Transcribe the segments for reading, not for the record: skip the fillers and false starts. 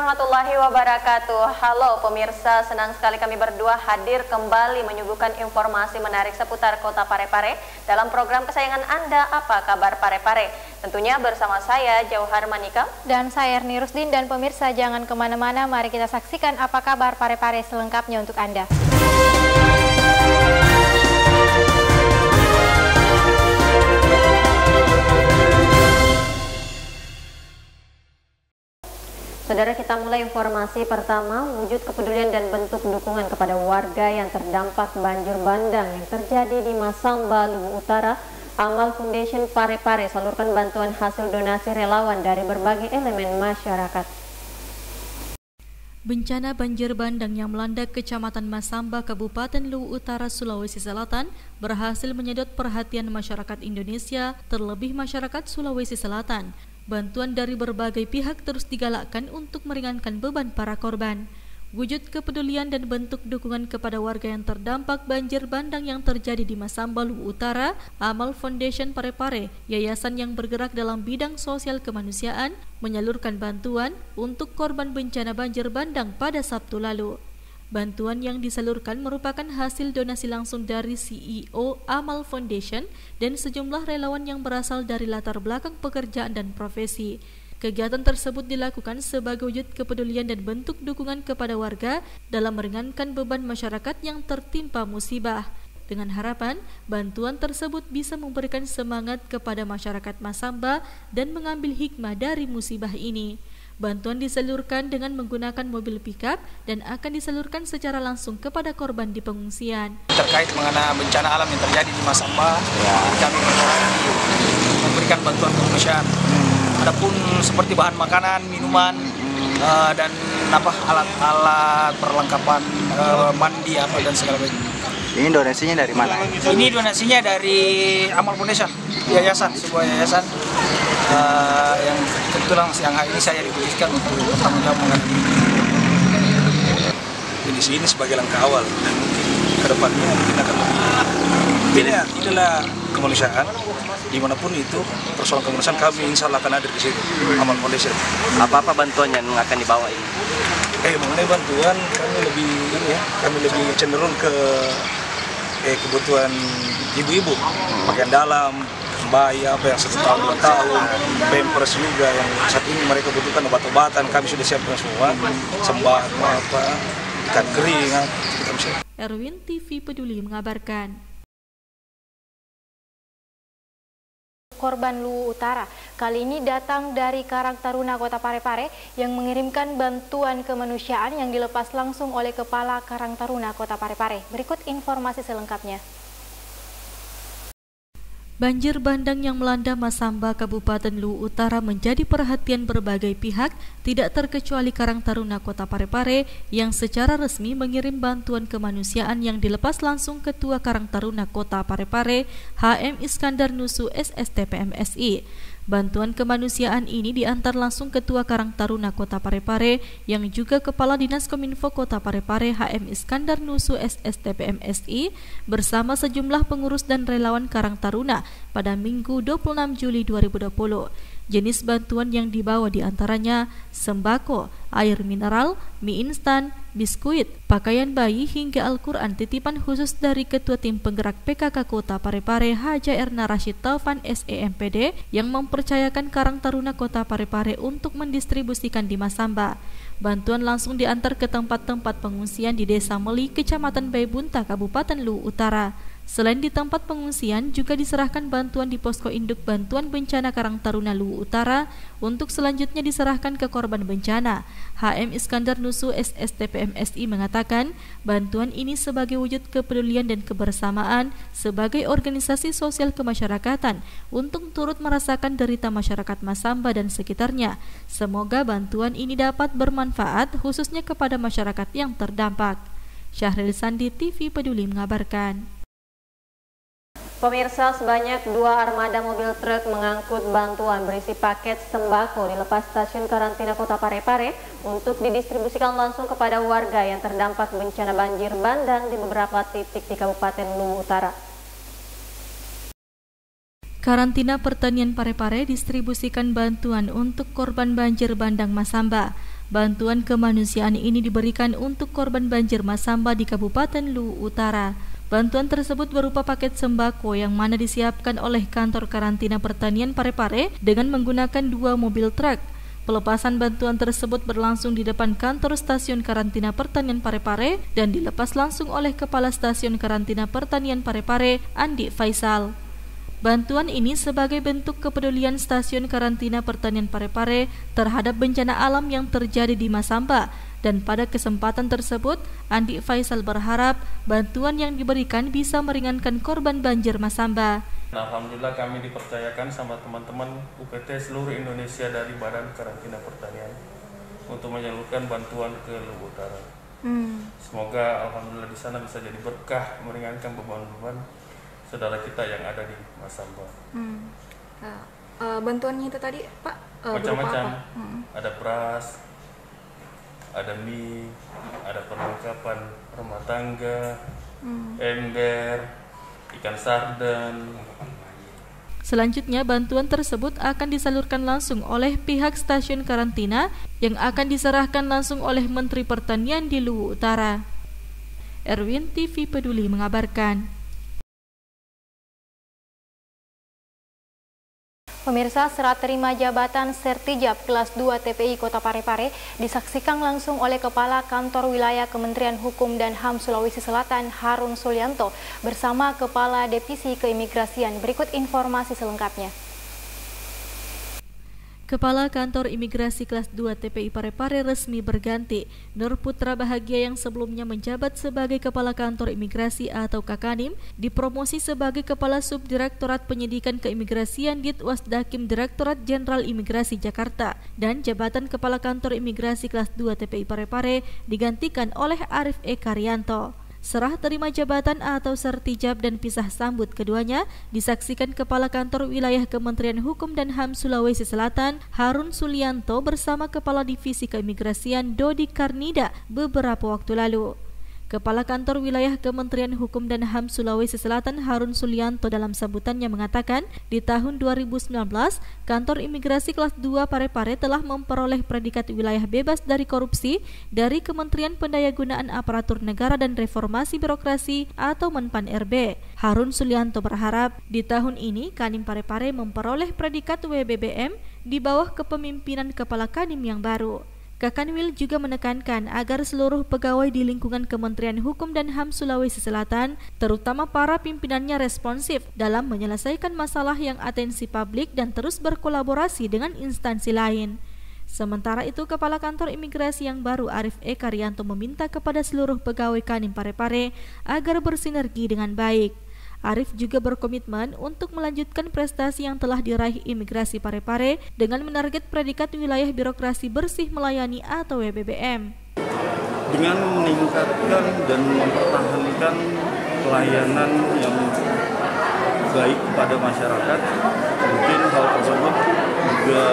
warahmatullahi wabarakatuh. Halo pemirsa, senang sekali kami berdua hadir kembali menyuguhkan informasi menarik seputar Kota Parepare dalam program kesayangan Anda, Apa Kabar Parepare. Tentunya bersama saya Jauhar Manika dan saya Erni Rusdin. Dan pemirsa jangan kemana-mana, mari kita saksikan Apa Kabar Parepare selengkapnya untuk Anda. Saudara, kita mulai informasi pertama. Wujud kepedulian dan bentuk dukungan kepada warga yang terdampak banjir bandang yang terjadi di Masamba, Luwu Utara, Amal Foundation Parepare salurkan bantuan hasil donasi relawan dari berbagai elemen masyarakat. Bencana banjir bandang yang melanda Kecamatan Masamba, Kabupaten Luwu Utara, Sulawesi Selatan berhasil menyedot perhatian masyarakat Indonesia, terlebih masyarakat Sulawesi Selatan. Bantuan dari berbagai pihak terus digalakkan untuk meringankan beban para korban. Wujud kepedulian dan bentuk dukungan kepada warga yang terdampak banjir bandang yang terjadi di Masamba, Luwu Utara, Amal Foundation Parepare, yayasan yang bergerak dalam bidang sosial kemanusiaan, menyalurkan bantuan untuk korban bencana banjir bandang pada Sabtu lalu. Bantuan yang disalurkan merupakan hasil donasi langsung dari CEO Amal Foundation dan sejumlah relawan yang berasal dari latar belakang pekerjaan dan profesi. Kegiatan tersebut dilakukan sebagai wujud kepedulian dan bentuk dukungan kepada warga dalam meringankan beban masyarakat yang tertimpa musibah. Dengan harapan, bantuan tersebut bisa memberikan semangat kepada masyarakat Masamba dan mengambil hikmah dari musibah ini. Bantuan disalurkan dengan menggunakan mobil pickup dan akan disalurkan secara langsung kepada korban di pengungsian. Terkait mengenai bencana alam yang terjadi di Masamba, kami memberikan bantuan kemanusiaan. Adapun seperti bahan makanan, minuman, dan alat-alat perlengkapan mandi dan segala macam. Ini donasinya dari mana? Ini donasinya dari Amal Foundation, sebuah yayasan yang kebetulan yang hari ini saya diputuskan untuk bertanggung jawab mengenai di sini sebagai langkah awal dan mungkin kedepannya mungkin akan lebih. Inilah kemanusiaan, dimanapun itu persoalan kemanusiaan kami insya Allah akan ada di sini. Amal Foundation. Apa bantuan yang akan dibawa ini? Mengenai bantuan kami lebih cenderung ke kebutuhan ibu-ibu, pakaian dalam, bayi yang 1 tahun 2 tahun, pampers juga yang saat ini mereka butuhkan, obat-obatan kami sudah siapkan semua, sembako ikan kering, kita bisa. Erwin TV Peduli mengabarkan. Korban Luwu Utara kali ini datang dari Karang Taruna Kota Parepare yang mengirimkan bantuan kemanusiaan yang dilepas langsung oleh Kepala Karang Taruna Kota Parepare. Berikut informasi selengkapnya. Banjir bandang yang melanda Masamba, Kabupaten Luwu Utara menjadi perhatian berbagai pihak, tidak terkecuali Karang Taruna Kota Parepare yang secara resmi mengirim bantuan kemanusiaan yang dilepas langsung Ketua Karang Taruna Kota Parepare, HM Iskandar Nusu SSTPMSI. Bantuan kemanusiaan ini diantar langsung Ketua Karang Taruna Kota Parepare yang juga Kepala Dinas Kominfo Kota Parepare HM Iskandar Nusu SSTPMSI bersama sejumlah pengurus dan relawan Karang Taruna pada Minggu 26 Juli 2020. Jenis bantuan yang dibawa diantaranya sembako, air mineral, mie instan, biskuit, pakaian bayi hingga Al-Quran titipan khusus dari Ketua Tim Penggerak PKK Kota Parepare Haja Erna Rashid Taufan SEMPD yang mempercayakan Karang Taruna Kota Parepare untuk mendistribusikan di Masamba. Bantuan langsung diantar ke tempat-tempat pengungsian di Desa Meli, Kecamatan Baibunta, Kabupaten Luwu Utara. Selain di tempat pengungsian, juga diserahkan bantuan di Posko Induk Bantuan Bencana Karang Taruna Luwu Utara untuk selanjutnya diserahkan ke korban bencana. HM Iskandar Nusu SSTPMSI mengatakan, bantuan ini sebagai wujud kepedulian dan kebersamaan sebagai organisasi sosial kemasyarakatan untuk turut merasakan derita masyarakat Masamba dan sekitarnya. Semoga bantuan ini dapat bermanfaat khususnya kepada masyarakat yang terdampak. Syahril Sandi, TV Peduli mengabarkan. Pemirsa, sebanyak 2 armada mobil truk mengangkut bantuan berisi paket sembako dilepas stasiun karantina Kota Parepare untuk didistribusikan langsung kepada warga yang terdampak bencana banjir bandang di beberapa titik di Kabupaten Luwu Utara. Karantina Pertanian Parepare distribusikan bantuan untuk korban banjir bandang Masamba. Bantuan kemanusiaan ini diberikan untuk korban banjir Masamba di Kabupaten Luwu Utara. Bantuan tersebut berupa paket sembako yang mana disiapkan oleh Kantor Karantina Pertanian Parepare dengan menggunakan 2 mobil truk. Pelepasan bantuan tersebut berlangsung di depan kantor Stasiun Karantina Pertanian Parepare dan dilepas langsung oleh Kepala Stasiun Karantina Pertanian Parepare, Andi Faisal. Bantuan ini sebagai bentuk kepedulian Stasiun Karantina Pertanian Parepare terhadap bencana alam yang terjadi di Masamba. Dan pada kesempatan tersebut, Andi Faisal berharap bantuan yang diberikan bisa meringankan korban banjir Masamba. Alhamdulillah kami dipercayakan sama teman-teman UPT seluruh Indonesia dari Badan Karantina Pertanian untuk menyalurkan bantuan ke Luwu Utara. Semoga alhamdulillah di sana bisa jadi berkah meringankan beban-beban saudara kita yang ada di Masamba. Bantuannya itu tadi, Pak, macam-macam. Ada beras, ada mie, ada perlengkapan rumah tangga, ember, ikan sarden. Selanjutnya, bantuan tersebut akan disalurkan langsung oleh pihak stasiun karantina yang akan diserahkan langsung oleh Menteri Pertanian di Luwu Utara. Erwin TV Peduli mengabarkan. Pemirsa, serah terima jabatan Sertijab kelas 2 TPI Kota Parepare disaksikan langsung oleh Kepala Kantor Wilayah Kementerian Hukum dan HAM Sulawesi Selatan Harun Sulianto bersama Kepala Divisi Keimigrasian. Berikut informasi selengkapnya. Kepala Kantor Imigrasi kelas 2 TPI Parepare resmi berganti. Nur Putra Bahagia yang sebelumnya menjabat sebagai Kepala Kantor Imigrasi atau Kakanim dipromosi sebagai Kepala Subdirektorat Penyidikan Keimigrasian Ditwasdakim Direktorat Jenderal Imigrasi Jakarta, dan jabatan Kepala Kantor Imigrasi kelas 2 TPI Parepare digantikan oleh Arif E. Karyanto. Serah terima jabatan atau sertijab dan pisah sambut keduanya disaksikan Kepala Kantor Wilayah Kementerian Hukum dan HAM Sulawesi Selatan Harun Sulianto bersama Kepala Divisi Keimigrasian Dodi Karnida beberapa waktu lalu. Kepala Kantor Wilayah Kementerian Hukum dan HAM Sulawesi Selatan Harun Sulianto dalam sambutannya mengatakan, di tahun 2019, Kantor Imigrasi kelas 2 Parepare telah memperoleh predikat wilayah bebas dari korupsi dari Kementerian Pendayagunaan Aparatur Negara dan Reformasi Birokrasi atau Menpan RB. Harun Sulianto berharap di tahun ini Kanim Parepare memperoleh predikat WBBM di bawah kepemimpinan Kepala Kanim yang baru. Kakanwil juga menekankan agar seluruh pegawai di lingkungan Kementerian Hukum dan HAM Sulawesi Selatan, terutama para pimpinannya, responsif dalam menyelesaikan masalah yang atensi publik dan terus berkolaborasi dengan instansi lain. Sementara itu, Kepala Kantor Imigrasi yang baru Arif E. Karyanto meminta kepada seluruh pegawai Kanim Parepare agar bersinergi dengan baik. Arif juga berkomitmen untuk melanjutkan prestasi yang telah diraih Imigrasi Parepare dengan menarget predikat wilayah birokrasi bersih melayani atau WBBM. Dengan meningkatkan dan mempertahankan pelayanan yang baik kepada masyarakat, mungkin hal tersebut juga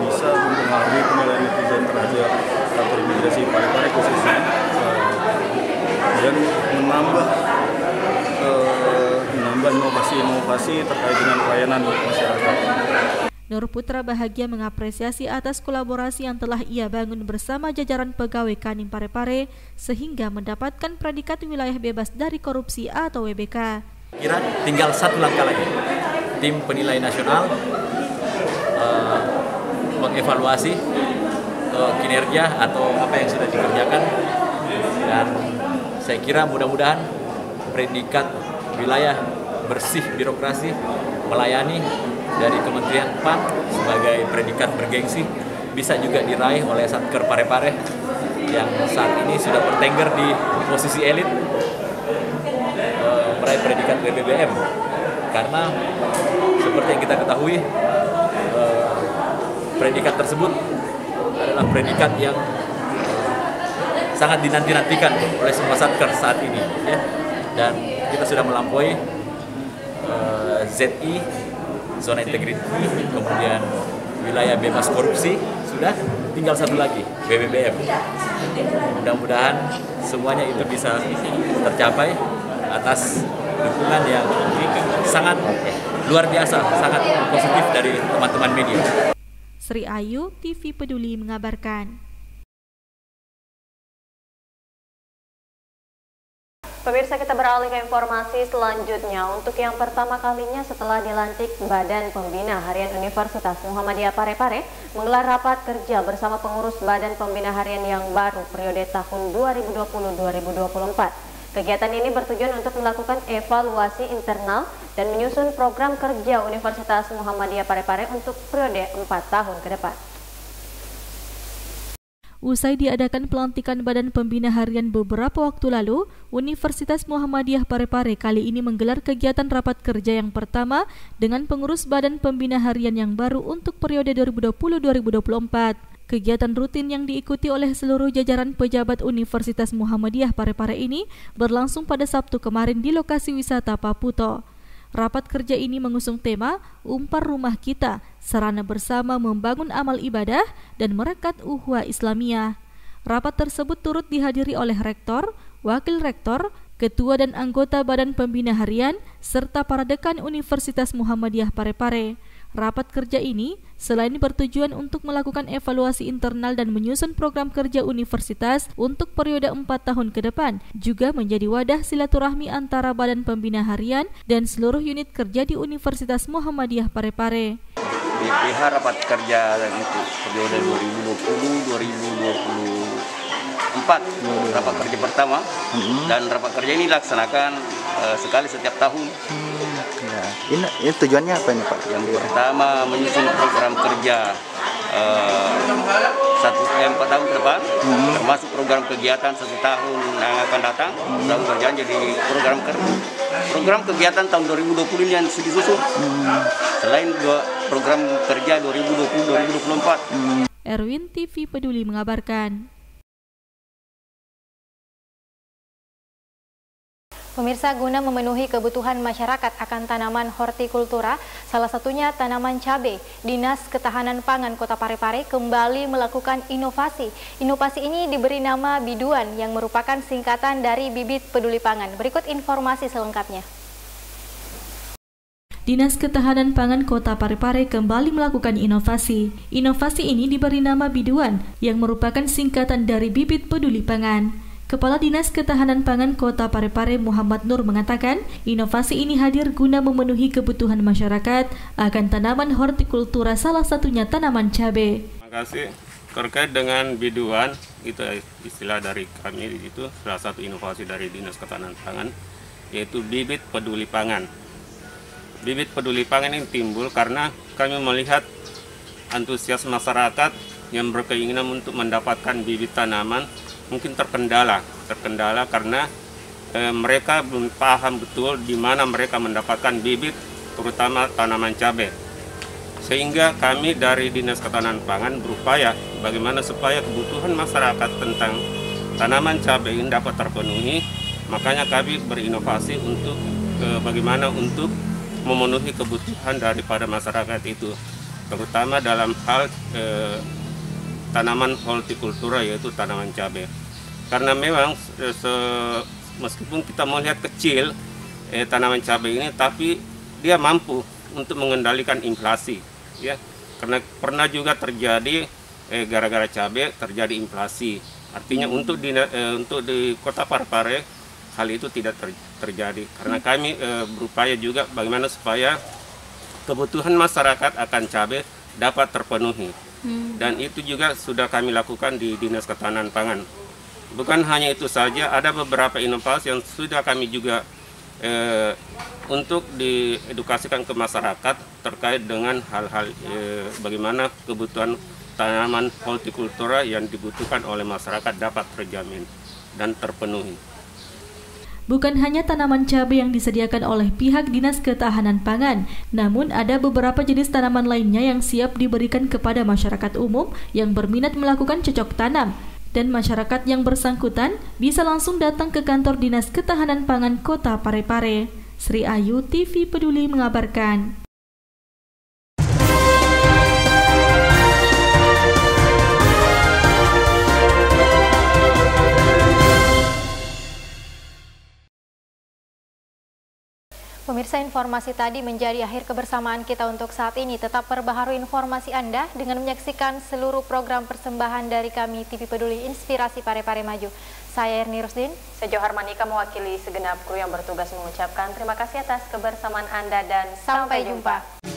bisa mempengaruhi penilaian netizen terhadap kantor imigrasi Parepare khususnya, dan menambah inovasi-inovasi terkait dengan pelayanan masyarakat. Nur Putra Bahagia mengapresiasi atas kolaborasi yang telah ia bangun bersama jajaran pegawai Kanim Parepare sehingga mendapatkan predikat wilayah bebas dari korupsi atau WBK. Kira tinggal satu langkah lagi, tim penilai nasional mengevaluasi kinerja atau apa yang sudah dikerjakan, dan saya kira mudah-mudahan predikat wilayah bersih birokrasi melayani dari Kementerian PAN sebagai predikat bergengsi bisa juga diraih oleh Satker Parepare yang saat ini sudah bertengger di posisi elit meraih predikat WBBM, karena seperti yang kita ketahui predikat tersebut adalah predikat yang sangat dinanti-nantikan oleh semua Satker saat ini, ya. Dan kita sudah melampaui ZI, zona integriti, kemudian wilayah bebas korupsi, sudah tinggal satu lagi, WBBM. Mudah-mudahan semuanya itu bisa tercapai atas dukungan yang sangat luar biasa, sangat positif dari teman-teman media. Sri Ayu, TV Peduli mengabarkan. Pemirsa, kita beralih ke informasi selanjutnya. Untuk yang pertama kalinya setelah dilantik, Badan Pembina Harian Universitas Muhammadiyah Parepare menggelar rapat kerja bersama pengurus Badan Pembina Harian yang baru periode tahun 2020-2024. Kegiatan ini bertujuan untuk melakukan evaluasi internal dan menyusun program kerja Universitas Muhammadiyah Parepare untuk periode 4 tahun ke depan. Usai diadakan pelantikan Badan Pembina Harian beberapa waktu lalu, Universitas Muhammadiyah Parepare kali ini menggelar kegiatan rapat kerja yang pertama dengan pengurus Badan Pembina Harian yang baru untuk periode 2020-2024. Kegiatan rutin yang diikuti oleh seluruh jajaran pejabat Universitas Muhammadiyah Parepare ini berlangsung pada Sabtu kemarin di lokasi wisata Paputo. Rapat kerja ini mengusung tema Umpar Rumah Kita, sarana bersama membangun amal ibadah dan merekat ukhuwah Islamiyah. Rapat tersebut turut dihadiri oleh rektor, wakil rektor, ketua dan anggota Badan Pembina Harian, serta para dekan Universitas Muhammadiyah Parepare. Rapat kerja ini selain bertujuan untuk melakukan evaluasi internal dan menyusun program kerja universitas untuk periode 4 tahun ke depan, juga menjadi wadah silaturahmi antara Badan Pembina Harian dan seluruh unit kerja di Universitas Muhammadiyah Parepare. BPH rapat kerja itu periode 2020-2024 rapat kerja pertama, dan rapat kerja ini dilaksanakan sekali setiap tahun. Ini tujuannya apa ini Pak? Yang pertama menyusun program kerja 4 tahun ke depan, termasuk program kegiatan 1 tahun yang akan datang. Program kerjaan jadi program kegiatan tahun 2020 ini yang disusun. Selain program kerja 2020-2024. Erwin, TV Peduli mengabarkan. Pemirsa, guna memenuhi kebutuhan masyarakat akan tanaman hortikultura, salah satunya tanaman cabai, Dinas Ketahanan Pangan Kota Parepare kembali melakukan inovasi. Inovasi ini diberi nama Biduan yang merupakan singkatan dari Bibit Peduli Pangan. Berikut informasi selengkapnya. Dinas Ketahanan Pangan Kota Parepare kembali melakukan inovasi. Inovasi ini diberi nama Biduan yang merupakan singkatan dari Bibit Peduli Pangan. Kepala Dinas Ketahanan Pangan Kota Parepare Muhammad Nur mengatakan, inovasi ini hadir guna memenuhi kebutuhan masyarakat akan tanaman hortikultura, salah satunya tanaman cabai. Terima kasih. Terkait dengan biduan, itu istilah dari kami di situ, salah satu inovasi dari Dinas Ketahanan Pangan, yaitu Bibit Peduli Pangan. Bibit Peduli Pangan ini timbul karena kami melihat antusias masyarakat yang berkeinginan untuk mendapatkan bibit tanaman mungkin terkendala karena mereka belum paham betul di mana mereka mendapatkan bibit, terutama tanaman cabai. Sehingga kami dari Dinas Ketahanan Pangan berupaya bagaimana supaya kebutuhan masyarakat tentang tanaman cabai ini dapat terpenuhi. Makanya kami berinovasi untuk bagaimana untuk memenuhi kebutuhan daripada masyarakat itu, terutama dalam hal tanaman hortikultura, yaitu tanaman cabai. Karena memang meskipun kita melihat kecil tanaman cabai ini, tapi dia mampu untuk mengendalikan inflasi, ya. Karena pernah juga terjadi gara-gara cabai terjadi inflasi. Artinya untuk di Kota Parepare hal itu tidak terjadi. Karena kami berupaya juga bagaimana supaya kebutuhan masyarakat akan cabai dapat terpenuhi. Dan itu juga sudah kami lakukan di Dinas Ketahanan Pangan. Bukan hanya itu saja, ada beberapa inovasi yang sudah kami juga untuk diedukasikan ke masyarakat terkait dengan hal-hal bagaimana kebutuhan tanaman hortikultura yang dibutuhkan oleh masyarakat dapat terjamin dan terpenuhi. Bukan hanya tanaman cabai yang disediakan oleh pihak Dinas Ketahanan Pangan, namun ada beberapa jenis tanaman lainnya yang siap diberikan kepada masyarakat umum yang berminat melakukan cocok tanam. Dan masyarakat yang bersangkutan bisa langsung datang ke kantor Dinas Ketahanan Pangan Kota Parepare. Sri Ayu, TV Peduli mengabarkan. Pemirsa, informasi tadi menjadi akhir kebersamaan kita untuk saat ini. Tetap perbaharui informasi Anda dengan menyaksikan seluruh program persembahan dari kami TV Peduli Inspirasi Parepare Maju. Saya Erni Rusdin. Saya Johar Manika mewakili segenap kru yang bertugas mengucapkan terima kasih atas kebersamaan Anda dan sampai jumpa.